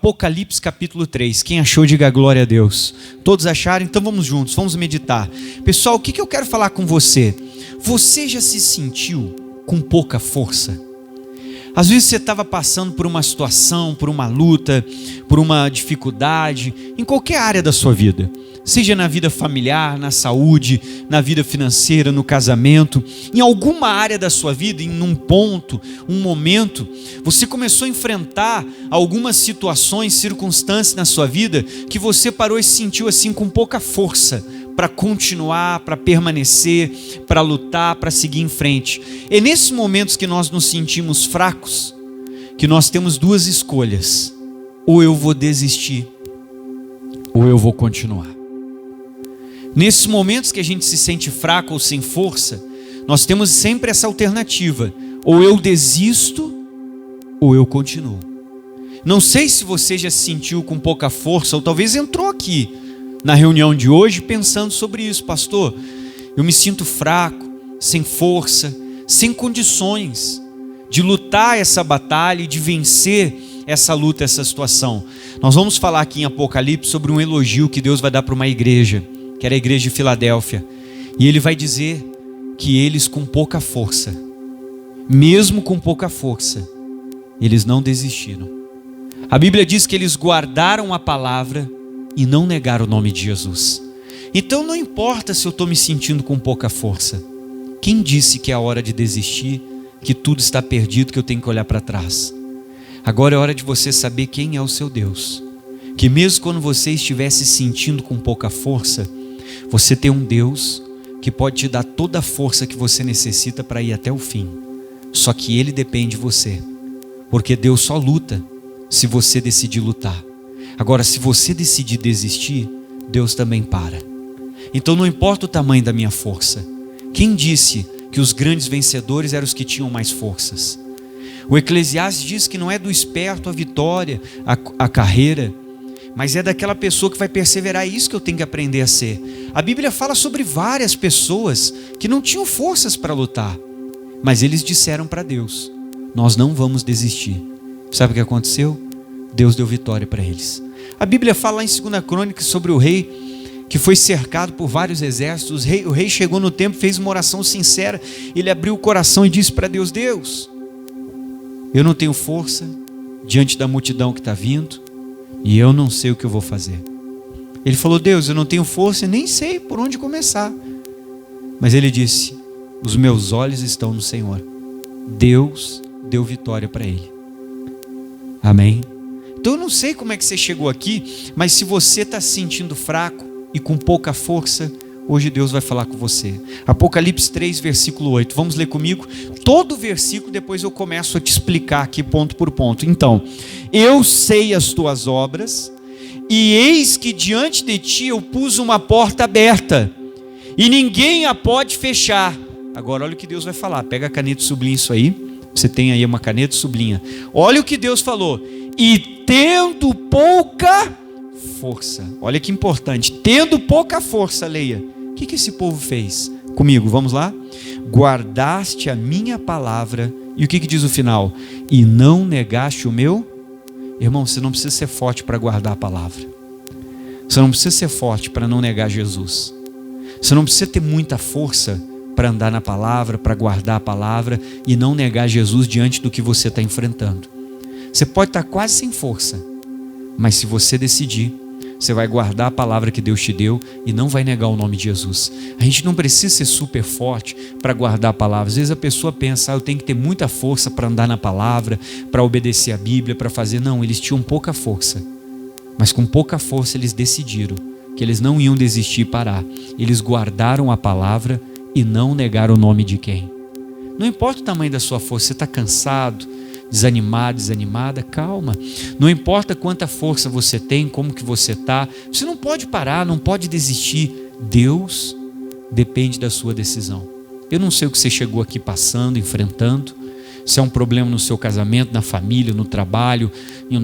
Apocalipse capítulo 3. Quem achou, diga glória a Deus. Todos acharam? Então vamos juntos, vamos meditar. Pessoal, o que eu quero falar com você? Você já se sentiu com pouca força? Às vezes você estava passando por uma situação, por uma luta, por uma dificuldade, em qualquer área da sua vida. Seja na vida familiar, na saúde, na vida financeira, no casamento, em alguma área da sua vida, em um ponto, um momento, você começou a enfrentar algumas situações, circunstâncias na sua vida que você parou e se sentiu assim com pouca força para continuar, para permanecer, para lutar, para seguir em frente. É nesses momentos que nós nos sentimos fracos, que nós temos duas escolhas: ou eu vou desistir, ou eu vou continuar. Nesses momentos que a gente se sente fraco ou sem força, nós temos sempre essa alternativa: ou eu desisto, ou eu continuo. Não sei se você já se sentiu com pouca força, ou talvez entrou aqui na reunião de hoje pensando sobre isso. Pastor, eu me sinto fraco, sem força, sem condições de lutar essa batalha e de vencer essa luta, essa situação. Nós vamos falar aqui em Apocalipse sobre um elogio que Deus vai dar para uma igreja, que era a igreja de Filadélfia, e ele vai dizer que eles com pouca força, mesmo com pouca força, eles não desistiram. A Bíblia diz que eles guardaram a palavra e não negaram o nome de Jesus. Então não importa se eu estou me sentindo com pouca força. Quem disse que é a hora de desistir, que tudo está perdido, que eu tenho que olhar para trás? Agora é hora de você saber quem é o seu Deus, que mesmo quando você estiver se sentindo com pouca força, você tem um Deus que pode te dar toda a força que você necessita para ir até o fim. Só que Ele depende de você, porque Deus só luta se você decidir lutar. Agora, se você decidir desistir, Deus também para. Então não importa o tamanho da minha força. Quem disse que os grandes vencedores eram os que tinham mais forças? O Eclesiastes diz que não é do esperto a vitória, a carreira, mas é daquela pessoa que vai perseverar. É isso que eu tenho que aprender a ser. A Bíblia fala sobre várias pessoas que não tinham forças para lutar, mas eles disseram para Deus: nós não vamos desistir. Sabe o que aconteceu? Deus deu vitória para eles. A Bíblia fala lá em 2 Crônicas sobre o rei que foi cercado por vários exércitos. O rei chegou no templo, fez uma oração sincera. Ele abriu o coração e disse para Deus: Deus, eu não tenho força diante da multidão que está vindo, e eu não sei o que eu vou fazer. Ele falou: Deus, eu não tenho força e nem sei por onde começar. Mas ele disse: os meus olhos estão no Senhor. Deus deu vitória para ele. Amém? Então eu não sei como é que você chegou aqui, mas se você está se sentindo fraco e com pouca força, hoje Deus vai falar com você. Apocalipse 3, versículo 8. Vamos ler comigo? Todo o versículo, depois eu começo a te explicar aqui ponto por ponto. Então: eu sei as tuas obras, e eis que diante de ti eu pus uma porta aberta, e ninguém a pode fechar. Agora olha o que Deus vai falar. Pega a caneta e sublinha isso aí. Você tem aí uma caneta e sublinha. Olha o que Deus falou: e tendo pouca força. Olha que importante. Tendo pouca força, leia. O que esse povo fez? Comigo, vamos lá? Guardaste a minha palavra. E o que diz o final? E não negaste o meu. Irmão, você não precisa ser forte para guardar a palavra. Você não precisa ser forte para não negar Jesus. Você não precisa ter muita força para andar na palavra, para guardar a palavra e não negar Jesus diante do que você está enfrentando. Você pode estar quase sem força, mas se você decidir, você vai guardar a palavra que Deus te deu e não vai negar o nome de Jesus. A gente não precisa ser super forte para guardar a palavra. Às vezes a pessoa pensa: eu tenho que ter muita força para andar na palavra, para obedecer a Bíblia, para fazer. Não, eles tinham pouca força, mas com pouca força eles decidiram que eles não iam desistir e parar. Eles guardaram a palavra e não negaram o nome de quem? Não importa o tamanho da sua força. Você está cansado, desanimado, desanimada, calma. Não importa quanta força você tem, como que você está, você não pode parar, não pode desistir. Deus depende da sua decisão. Eu não sei o que você chegou aqui passando, enfrentando, se é um problema no seu casamento, na família, no trabalho,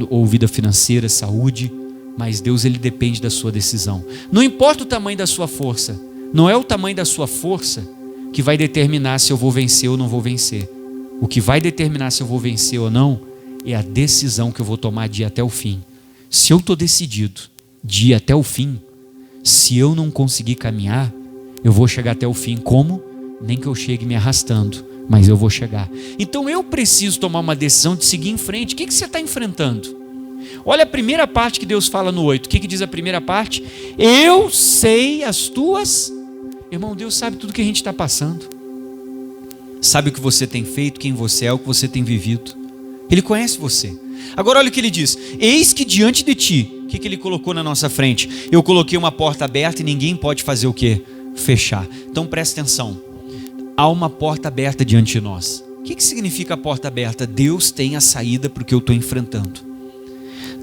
ou vida financeira, saúde, mas Deus, Ele depende da sua decisão. Não importa o tamanho da sua força, não é o tamanho da sua força que vai determinar se eu vou vencer ou não vou vencer. O que vai determinar se eu vou vencer ou não é a decisão que eu vou tomar de ir até o fim. se eu estou decidido de ir até o fim, se eu não conseguir caminhar, eu vou chegar até o fim. Como? Nem que eu chegue me arrastando, mas eu vou chegar. Então eu preciso tomar uma decisão de seguir em frente. O que você está enfrentando? Olha a primeira parte que Deus fala no 8. O que diz a primeira parte? Eu sei as tuas... Irmão, Deus sabe tudo que a gente está passando. Sabe o que você tem feito, quem você é, o que você tem vivido. Ele conhece você. Agora olha o que ele diz. Eis que diante de ti, o que ele colocou na nossa frente? Eu coloquei uma porta aberta e ninguém pode fazer o quê? Fechar. Então presta atenção. Há uma porta aberta diante de nós. O que significa a porta aberta? Deus tem a saída para o que eu estou enfrentando.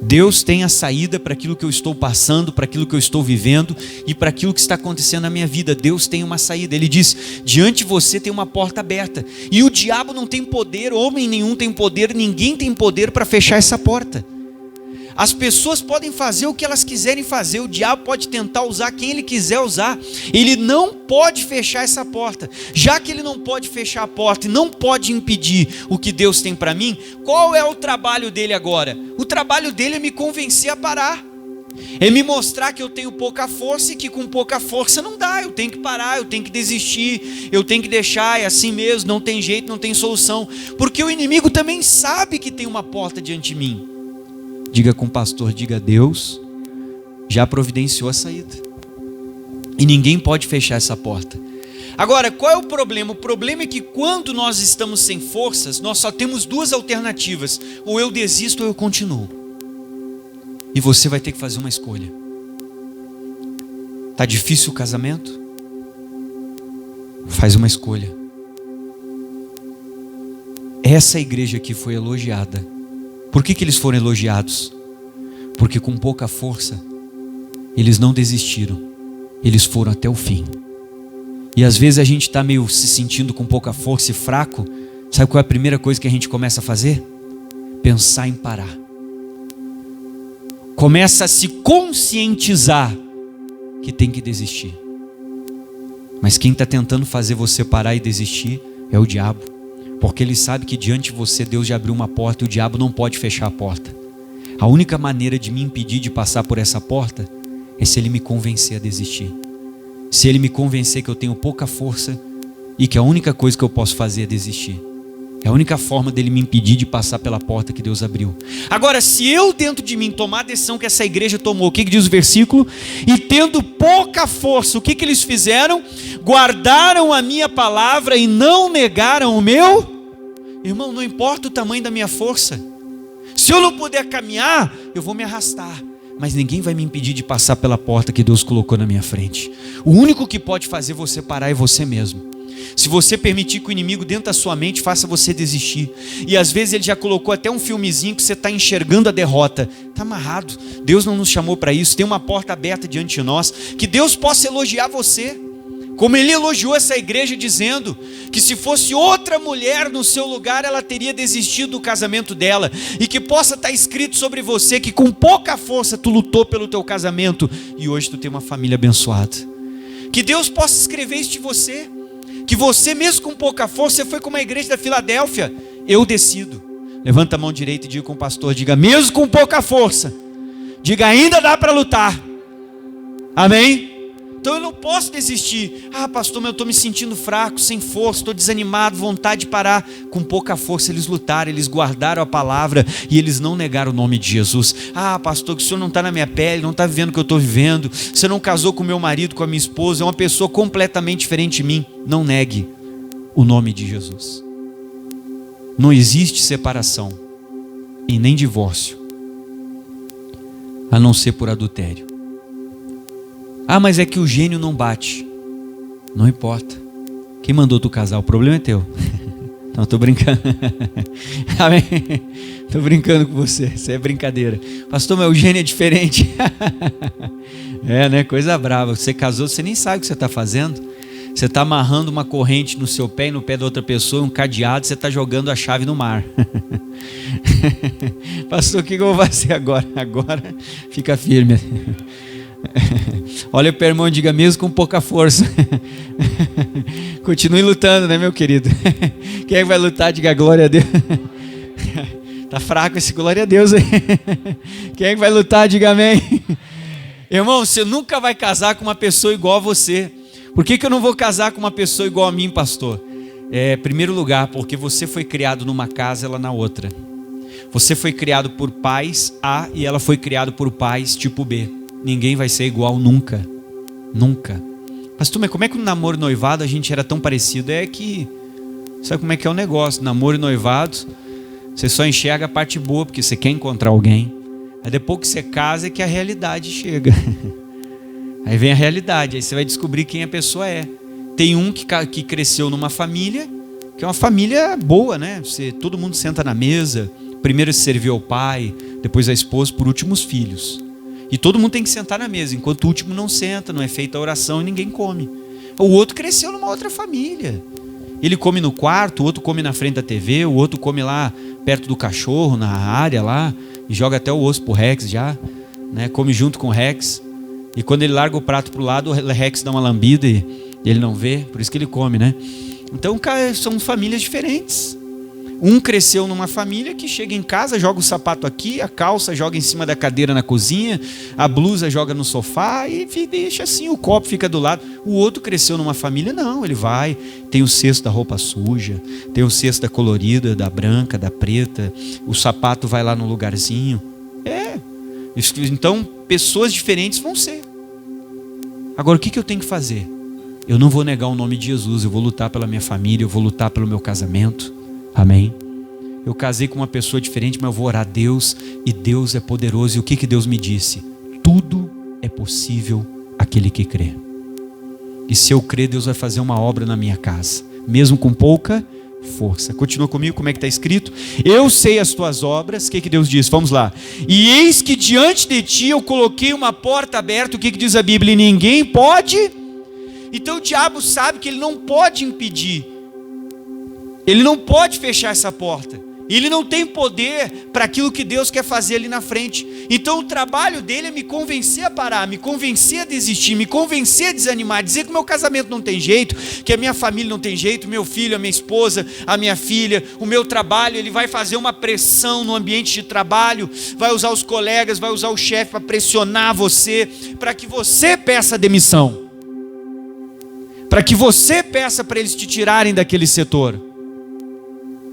Deus tem a saída para aquilo que eu estou passando, para aquilo que eu estou vivendo e para aquilo que está acontecendo na minha vida. Deus tem uma saída. Ele diz, diante de você tem uma porta aberta. E o diabo não tem poder, homem nenhum tem poder, ninguém tem poder para fechar essa porta. As pessoas podem fazer o que elas quiserem fazer, o diabo pode tentar usar quem ele quiser usar, ele não pode fechar essa porta. Já que ele não pode fechar a porta e não pode impedir o que Deus tem para mim, qual é o trabalho dele agora? O trabalho dele é me convencer a parar, é me mostrar que eu tenho pouca força e que com pouca força não dá, eu tenho que parar, eu tenho que desistir, eu tenho que deixar, é assim mesmo, não tem jeito, não tem solução, porque o inimigo também sabe que tem uma porta diante de mim. Diga com o pastor, diga, Deus já providenciou a saída. E ninguém pode fechar essa porta. Agora, qual é o problema? O problema é que quando nós estamos sem forças, nós só temos duas alternativas. Ou eu desisto ou eu continuo. E você vai ter que fazer uma escolha. Está difícil o casamento? Faz uma escolha. Essa igreja aqui foi elogiada. Por que eles foram elogiados? Porque com pouca força, eles não desistiram, eles foram até o fim. E às vezes a gente está meio se sentindo com pouca força e fraco. Sabe qual é a primeira coisa que a gente começa a fazer? Pensar em parar. Começa a se conscientizar que tem que desistir. Mas quem está tentando fazer você parar e desistir é o diabo. Porque ele sabe que diante de você Deus já abriu uma porta e o diabo não pode fechar a porta. A única maneira de me impedir de passar por essa porta é se ele me convencer a desistir. Se ele me convencer que eu tenho pouca força e que a única coisa que eu posso fazer é desistir. É a única forma dele me impedir de passar pela porta que Deus abriu. Agora, se eu dentro de mim tomar a decisão que essa igreja tomou, o que diz o versículo? E tendo pouca força, o que eles fizeram? Guardaram a minha palavra e não negaram o meu... Irmão, não importa o tamanho da minha força. Se eu não puder caminhar, eu vou me arrastar. Mas ninguém vai me impedir de passar pela porta que Deus colocou na minha frente. O único que pode fazer você parar é você mesmo. Se você permitir que o inimigo dentro da sua mente faça você desistir. E às vezes ele já colocou até um filmezinho que você está enxergando a derrota. Está amarrado. Deus não nos chamou para isso. Tem uma porta aberta diante de nós. Que Deus possa elogiar você. Como ele elogiou essa igreja dizendo que se fosse outra mulher no seu lugar, ela teria desistido do casamento dela. E que possa estar escrito sobre você que com pouca força tu lutou pelo teu casamento e hoje tu tem uma família abençoada. Que Deus possa escrever isso de você. Que você mesmo com pouca força, você foi como a igreja da Filadélfia. Eu decido. Levanta a mão direita e diga com o pastor, diga mesmo com pouca força. Diga ainda dá para lutar. Amém? Então eu não posso desistir. Ah, pastor, mas eu estou me sentindo fraco, sem força, estou desanimado, vontade de parar. Com pouca força eles lutaram, eles guardaram a palavra e eles não negaram o nome de Jesus. Ah, pastor, que o senhor não está na minha pele, não está vivendo o que eu estou vivendo. Você não casou com o meu marido, com a minha esposa, é uma pessoa completamente diferente de mim. Não negue o nome de Jesus. Não existe separação e nem divórcio, a não ser por adultério. Ah, mas é que o gênio não bate. Não importa. Quem mandou tu casar? O problema é teu. Não, estou brincando. Amém? Estou brincando com você. Isso é brincadeira. Pastor, mas o gênio é diferente. É, né? Coisa brava. Você casou, você nem sabe o que você está fazendo. Você está amarrando uma corrente no seu pé e no pé da outra pessoa, um cadeado, você está jogando a chave no mar. Pastor, o que eu vou fazer agora? Agora fica firme. Olha para o irmão e diga mesmo com pouca força. Continue lutando, né, meu querido? Quem é que vai lutar? Diga glória a Deus. Tá fraco esse glória a Deus aí. Quem é que vai lutar? Diga amém. Irmão, você nunca vai casar com uma pessoa igual a você. Por que eu não vou casar com uma pessoa igual a mim, pastor? Primeiro lugar, porque você foi criado numa casa, ela na outra. Você foi criado por pais A e ela foi criada por pais tipo B. Ninguém vai ser igual nunca. Nunca. Pastor, mas como é que no namoro e noivado a gente era tão parecido? É que, sabe como é que é o negócio? Namoro e noivado, você só enxerga a parte boa, porque você quer encontrar alguém. Aí depois que você casa é que a realidade chega. Aí vem a realidade, aí você vai descobrir quem a pessoa é. Tem um que cresceu numa família, que é uma família boa, né? Todo mundo senta na mesa, primeiro se serviu ao pai, depois a esposa, por último os filhos. E todo mundo tem que sentar na mesa, enquanto o último não senta, não é feita a oração e ninguém come. O outro cresceu numa outra família. Ele come no quarto, o outro come na frente da TV, o outro come lá perto do cachorro, na área lá, e joga até o osso pro Rex já, né? Come junto com o Rex. E quando ele larga o prato pro lado, o Rex dá uma lambida e ele não vê, por isso que ele come, né? Então, cara, são famílias diferentes. Um cresceu numa família que chega em casa, joga o sapato aqui, a calça joga em cima da cadeira na cozinha, a blusa joga no sofá e deixa assim, o copo fica do lado. O outro cresceu numa família, não, ele vai, tem o cesto da roupa suja, tem o cesto da colorida, da branca, da preta, o sapato vai lá no lugarzinho. Então, pessoas diferentes vão ser. Agora, o que eu tenho que fazer? Eu não vou negar o nome de Jesus, eu vou lutar pela minha família, eu vou lutar pelo meu casamento. Amém? Eu casei com uma pessoa diferente, mas eu vou orar a Deus, e Deus é poderoso. E o que Deus me disse? Tudo é possível àquele que crê. E se eu crer, Deus vai fazer uma obra na minha casa, mesmo com pouca força. Continua comigo, como é que está escrito? Eu sei as tuas obras. O que Deus diz? Vamos lá. E eis que diante de ti eu coloquei uma porta aberta. O que diz a Bíblia? E ninguém pode. Então o diabo sabe que ele não pode impedir. Ele não pode fechar essa porta. Ele não tem poder para aquilo que Deus quer fazer ali na frente. Então o trabalho dele é me convencer a parar, me convencer a desistir, me convencer a desanimar, dizer que o meu casamento não tem jeito, que a minha família não tem jeito, meu filho, a minha esposa, a minha filha, o meu trabalho. Ele vai fazer uma pressão no ambiente de trabalho, vai usar os colegas, vai usar o chefe para pressionar você, para que você peça demissão, para que você peça para eles te tirarem daquele setor.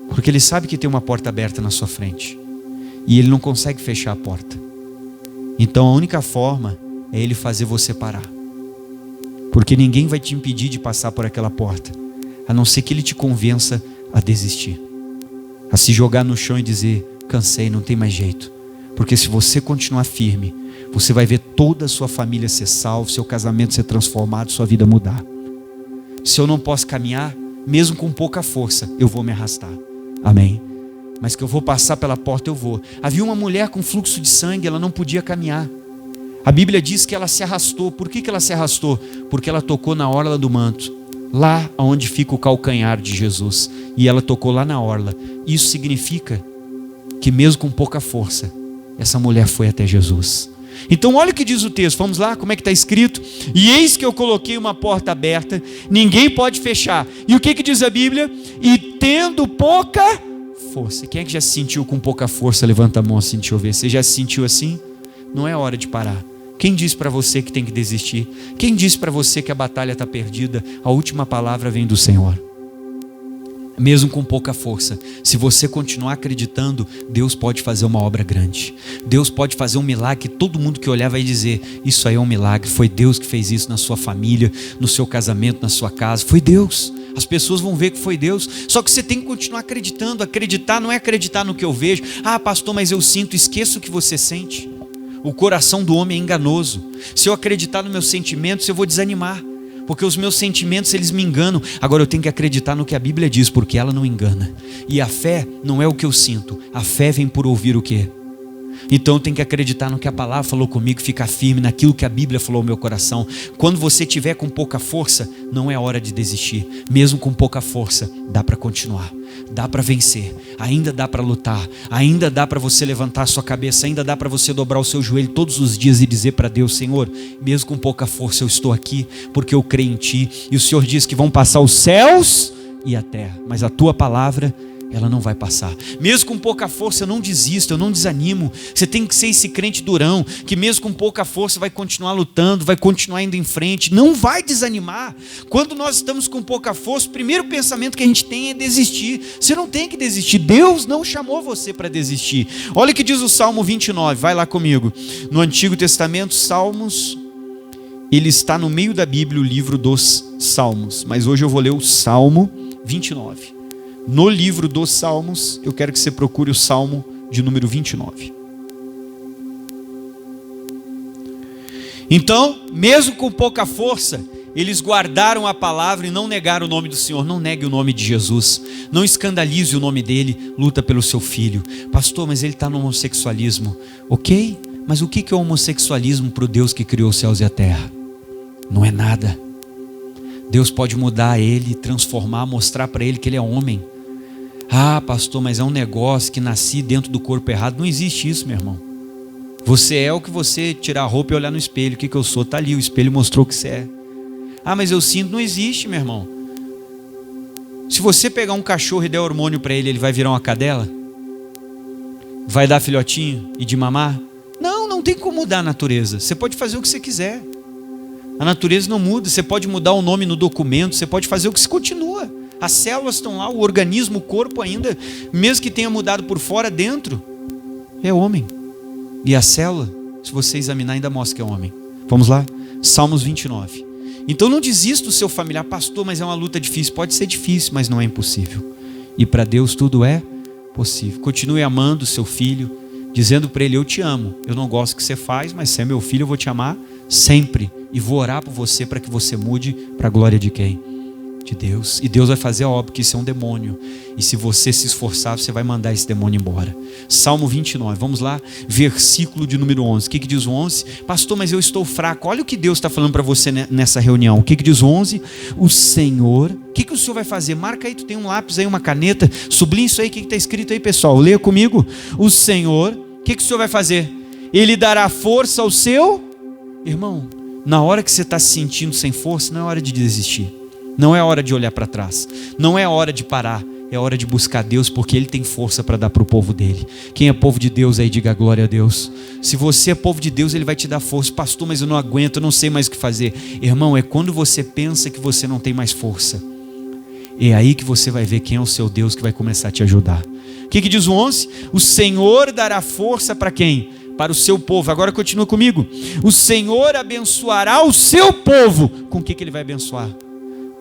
Porque ele sabe que tem uma porta aberta na sua frente. E ele não consegue fechar a porta. Então a única forma é ele fazer você parar. Porque ninguém vai te impedir de passar por aquela porta, a não ser que ele te convença a desistir, a se jogar no chão e dizer: cansei, não tem mais jeito. Porque se você continuar firme, você vai ver toda a sua família ser salva, seu casamento ser transformado, sua vida mudar. Se eu não posso caminhar, mesmo com pouca força, eu vou me arrastar. Amém? Mas que eu vou passar pela porta, eu vou. Havia uma mulher com fluxo de sangue, ela não podia caminhar. A Bíblia diz que ela se arrastou. Por que ela se arrastou? Porque ela tocou na orla do manto, lá onde fica o calcanhar de Jesus. E ela tocou lá na orla. Isso significa que mesmo com pouca força, essa mulher foi até Jesus. Então olha o que diz o texto, vamos lá, como é que está escrito? E eis que eu coloquei uma porta aberta, ninguém pode fechar. E o que diz a Bíblia? E tendo pouca força. Quem é que já se sentiu com pouca força? Levanta a mão assim, deixa eu ver. Você já se sentiu assim? Não é hora de parar. Quem disse para você que tem que desistir? Quem disse para você que a batalha está perdida? A última palavra vem do Senhor. Mesmo com pouca força, se você continuar acreditando, Deus pode fazer uma obra grande. Deus pode fazer um milagre que todo mundo que olhar vai dizer: isso aí é um milagre, foi Deus que fez isso na sua família, no seu casamento, na sua casa, foi Deus. As pessoas vão ver que foi Deus. Só que você tem que continuar acreditando. Acreditar não é acreditar no que eu vejo. Ah, pastor, mas eu sinto. Esqueça o que você sente. O coração do homem é enganoso. Se eu acreditar nos meus sentimentos, eu vou desanimar, porque os meus sentimentos, eles me enganam. Agora eu tenho que acreditar no que a Bíblia diz, porque ela não engana. E a fé não é o que eu sinto. A fé vem por ouvir o quê? Então eu tenho que acreditar no que a palavra falou comigo, ficar firme naquilo que a Bíblia falou ao meu coração. Quando você tiver com pouca força, não é hora de desistir. Mesmo com pouca força, dá para continuar, dá para vencer, ainda dá para lutar, ainda dá para você levantar a sua cabeça, ainda dá para você dobrar o seu joelho todos os dias e dizer para Deus: Senhor, mesmo com pouca força eu estou aqui, porque eu creio em Ti. E o Senhor diz que vão passar os céus e a terra, mas a Tua palavra ela não vai passar. Mesmo com pouca força, eu não desisto, eu não desanimo. Você tem que ser esse crente durão, que mesmo com pouca força vai continuar lutando, vai continuar indo em frente, não vai desanimar. Quando nós estamos com pouca força, o primeiro pensamento que a gente tem é desistir. Você não tem que desistir, Deus não chamou você para desistir. Olha o que diz o Salmo 29, vai lá comigo. No Antigo Testamento, Salmos, ele está no meio da Bíblia, o livro dos Salmos, mas hoje eu vou ler o Salmo 29. No livro dos Salmos, eu quero que você procure o Salmo de número 29. Então, mesmo com pouca força, eles guardaram a palavra e não negaram o nome do Senhor. Não negue o nome de Jesus, não escandalize o nome dele, luta pelo seu filho. Pastor, mas ele está no homossexualismo. Ok, mas o que é o homossexualismo para o Deus que criou os céus e a terra? Não é nada. Deus pode mudar ele, transformar, mostrar para ele que ele é homem. Ah, pastor, mas é um negócio que nasci dentro do corpo errado. Não existe isso, meu irmão. Você é o que você tirar a roupa e olhar no espelho. O que eu sou? Está ali, o espelho mostrou o que você é. Ah, mas eu sinto. Não existe, meu irmão. Se você pegar um cachorro e der hormônio para ele, ele vai virar uma cadela? Vai dar filhotinho e de mamar? Não, não tem como mudar a natureza. Você pode fazer o que você quiser. A natureza não muda. Você pode mudar o nome no documento, você pode fazer o que se continua. As células estão lá, o organismo, o corpo ainda, mesmo que tenha mudado por fora, dentro é homem. E a célula, se você examinar, ainda mostra que é homem. Vamos lá? Salmos 29. Então não desista do seu familiar. Pastor, mas é uma luta difícil. Pode ser difícil, mas não é impossível. E para Deus tudo é possível. Continue amando o seu filho, dizendo para ele: eu te amo, eu não gosto do que você faz, mas se é meu filho eu vou te amar sempre. E vou orar por você para que você mude para a glória de quem? De Deus. E Deus vai fazer a obra, que isso é um demônio. E se você se esforçar, você vai mandar esse demônio embora. Salmo 29, vamos lá, versículo de número 11. O que diz o 11? Pastor, mas eu estou fraco. Olha o que Deus está falando para você nessa reunião. O que diz o 11? O Senhor, o que o Senhor vai fazer? Marca aí, tu tem um lápis aí, uma caneta, sublinha isso aí, o que está escrito aí, pessoal? Leia comigo. O Senhor, o que o Senhor vai fazer? Ele dará força ao seu irmão. Na hora que você está se sentindo sem força, não é hora de desistir. Não é hora de olhar para trás. Não é hora de parar. É hora de buscar Deus, porque Ele tem força para dar para o povo dele. Quem é povo de Deus aí, diga glória a Deus. Se você é povo de Deus, Ele vai te dar força. Pastor, mas eu não aguento, eu não sei mais o que fazer. Irmão, é quando você pensa que você não tem mais força. É aí que você vai ver quem é o seu Deus que vai começar a te ajudar. O que diz o 11? O Senhor dará força para quem? Para o seu povo. Agora continua comigo. O Senhor abençoará o seu povo. Com o que Ele vai abençoar?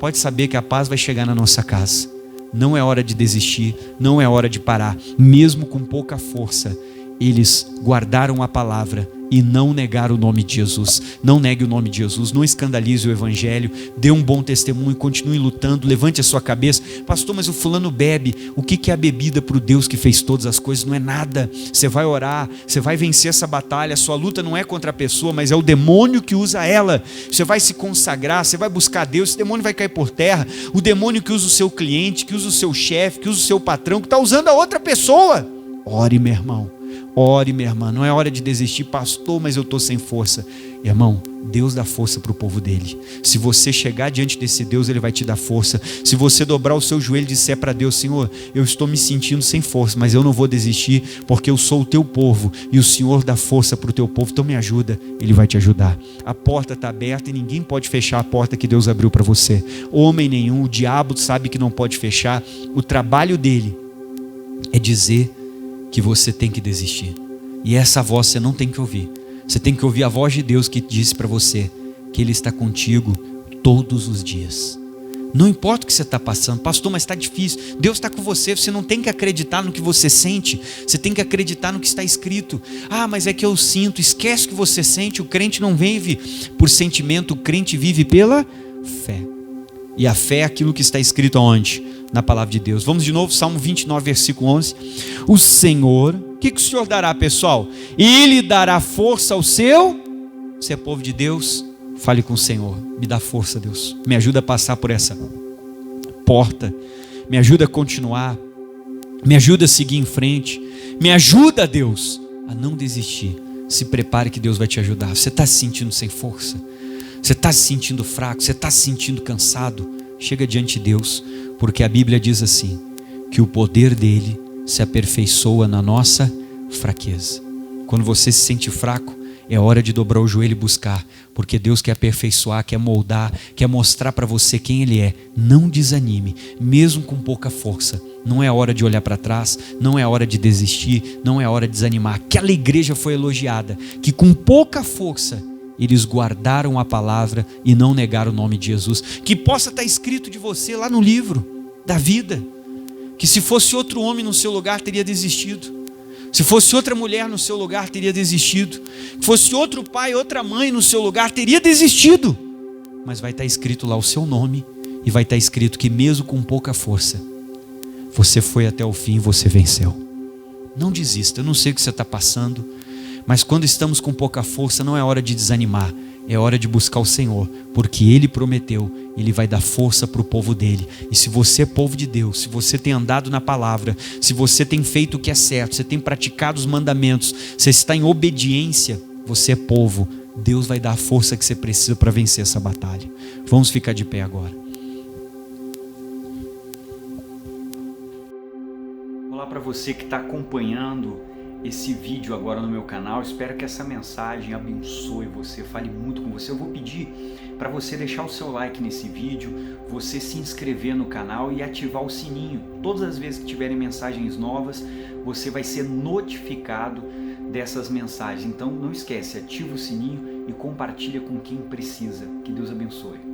Pode saber que a paz vai chegar na nossa casa. Não é hora de desistir, não é hora de parar. Mesmo com pouca força, eles guardaram a palavra e não negaram o nome de Jesus. Não negue o nome de Jesus, não escandalize o evangelho, dê um bom testemunho, continue lutando, levante a sua cabeça. Pastor, mas o fulano bebe. O que é a bebida para o Deus que fez todas as coisas? Não é nada. Você vai orar, você vai vencer essa batalha. A sua luta não é contra a pessoa, mas é o demônio que usa ela. Você vai se consagrar, você vai buscar Deus, esse demônio vai cair por terra. O demônio que usa o seu cliente, que usa o seu chefe, que usa o seu patrão, que está usando a outra pessoa. Ore, meu irmão. Ore, minha irmã, não é hora de desistir. Pastor, mas eu estou sem força. Irmão, Deus dá força para o povo dele. Se você chegar diante desse Deus, Ele vai te dar força. Se você dobrar o seu joelho e disser para Deus: Senhor, eu estou me sentindo sem força, mas eu não vou desistir, porque eu sou o teu povo, e o Senhor dá força para o teu povo, então me ajuda. Ele vai te ajudar. A porta está aberta e ninguém pode fechar a porta que Deus abriu para você. Homem nenhum, o diabo sabe que não pode fechar. O trabalho dele é dizer que você tem que desistir. E essa voz você não tem que ouvir. Você tem que ouvir a voz de Deus que disse para você que Ele está contigo todos os dias. Não importa o que você está passando. Pastor, mas está difícil. Deus está com você. Você não tem que acreditar no que você sente. Você tem que acreditar no que está escrito. Ah, mas é que eu sinto. Esquece o que você sente. O crente não vive por sentimento. O crente vive pela fé. E a fé é aquilo que está escrito aonde? Na palavra de Deus. Vamos de novo, Salmo 29, versículo 11. O Senhor, o que o Senhor dará, pessoal? Ele dará força ao seu. Você é povo de Deus? Fale com o Senhor. Me dá força, Deus. Me ajuda a passar por essa porta. Me ajuda a continuar. Me ajuda a seguir em frente. Me ajuda, Deus, a não desistir. Se prepare que Deus vai te ajudar. Você está se sentindo sem força? Você está se sentindo fraco? Você está se sentindo cansado? Chega diante de Deus, porque a Bíblia diz assim: que o poder dele se aperfeiçoa na nossa fraqueza. Quando você se sente fraco, é hora de dobrar o joelho e buscar, porque Deus quer aperfeiçoar, quer moldar, quer mostrar para você quem Ele é. Não desanime, mesmo com pouca força. Não é hora de olhar para trás, não é hora de desistir, não é hora de desanimar. Aquela igreja foi elogiada, que com pouca força eles guardaram a palavra e não negaram o nome de Jesus. Que possa estar escrito de você lá no livro da vida, que se fosse outro homem no seu lugar teria desistido. Se fosse outra mulher no seu lugar, teria desistido. Se fosse outro pai, outra mãe no seu lugar, teria desistido. Mas vai estar escrito lá o seu nome, e vai estar escrito que mesmo com pouca força, você foi até o fim e você venceu. Não desista. Eu não sei o que você está passando, mas quando estamos com pouca força, não é hora de desanimar. É hora de buscar o Senhor, porque Ele prometeu, Ele vai dar força para o povo dEle. E se você é povo de Deus, se você tem andado na palavra, se você tem feito o que é certo, você tem praticado os mandamentos, você está em obediência, você é povo, Deus vai dar a força que você precisa para vencer essa batalha. Vamos ficar de pé agora. Olá para você que está acompanhando esse vídeo agora no meu canal. Espero que essa mensagem abençoe você, fale muito com você. Eu vou pedir para você deixar o seu like nesse vídeo, você se inscrever no canal e ativar o sininho. Todas as vezes que tiverem mensagens novas, você vai ser notificado dessas mensagens. Então não esquece, ativa o sininho e compartilha com quem precisa. Que Deus abençoe.